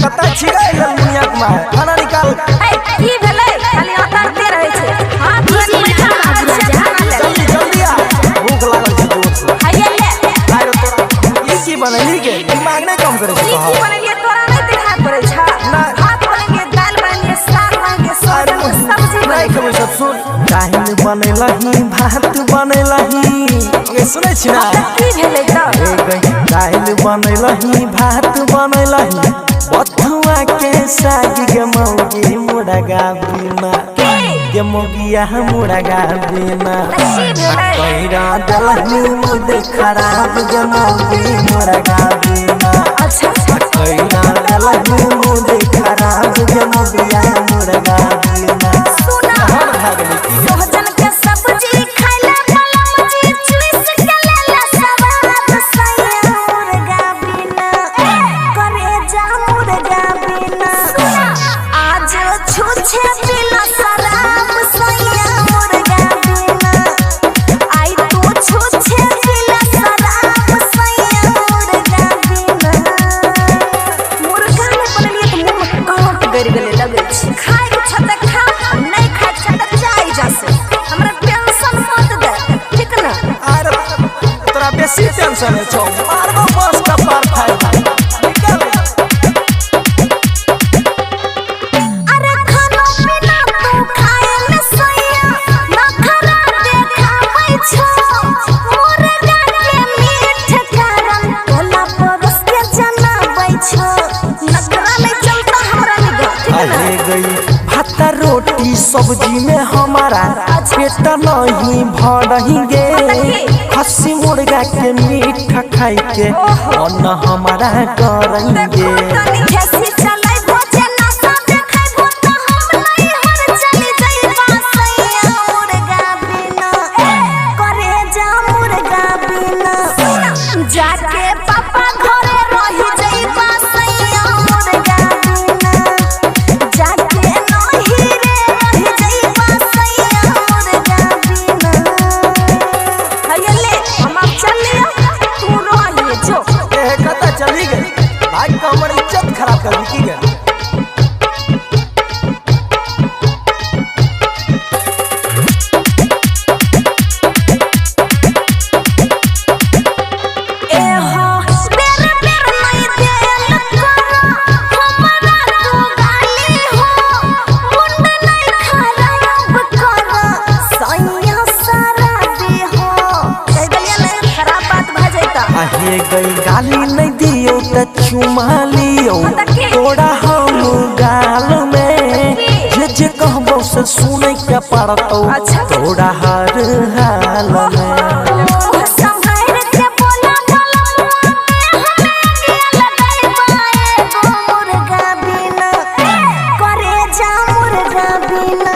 कता छियै दुनिया में खाना निकाल की भेलै खाली उतरते रहै छै हां जल्दी आ भूख लागल छै जोर से आइए ले आइ रे तोरा ई की बनैली के दिमाग नहीं काम करे छै की बनैलिए तोरा नहीं दिखा पड़ै छ भात बनेलिए दाल बनेलिए साग बनेलिए सब्जी नहीं खेबै सब सुन दाल बनैलही भात बनैलही ये सुनै छी ना की भेलै त दाल बनैलही भात बनैलही बथुआ के साग के मौगी मुर्गा बिना के मौगिया मुर्गा बिना पैरा दलही मुद खराब के मौगी मुर्गा बिना अच्छा पैरा दलही मुद खराब के मौगिया मुर्गा बिना सुना सोहजन के सब्जी खाइला वाला मुझे चुइस के लेला सवाद सैया मुर्गा बिना करे जा मुर्गा बिना आज छुछे बिना शराब सैया मुर्गा बिना आई तू छुछे बिना शराब सैया मुर्गा बिना मुर्गा ने बनलिए तो मुंह में कांट गड़ गेले लगै छै खाइ छ त खा नहीं खाइ छ त जाई जैसे हमरा टेंशन मत दे ठीक ना अरे तोरा बेसी टेंशन छौ मारबो बस का पार फायदा अरे खाना पीना तू खाए न सैया नखरा देखाबै छ मुर्गा के मीठ कारण कोला परस के जनाबै छ नखरा नहीं चलता हमरा निगाह ठीक ना अरे गई भात रोटी सब्जी में हमारा पेट नहीं भरही खस्सी मुर्गा के मीठ खाई के अन्न हमारा करेंगे तनी खेसी चलै भोजे नशा देखै त हम नहीं हर चली जइबा सैया मुर्गा बिना करे जा मुर्गा बिना जाके पापा घरे रही जइबा सैया मुर्गा बिना जाके नहीं रे रही जइबा सैया मुर्गा बिना हयले हम अब चलिए तू रहिए जो कता चली गई भाई का हमर इज्जत खराब कर दी की गई ए हो बेर बेर नहीं देल करो हमरा तू गाली हो मुंड नहीं खराब करो सैया सारा दे हो कह दिया नहीं खराब बात भ जैता आहे गई गाली नहीं दियो त चुमा लियो तोड़ा हम गाल में जे कहबो से सुनै के पड़तौ तोड़ा हर हाल में संभाल के बोला बोला हमें अगिया लगाई पाए मुर्गा बिना करे जा मुर्गा बिना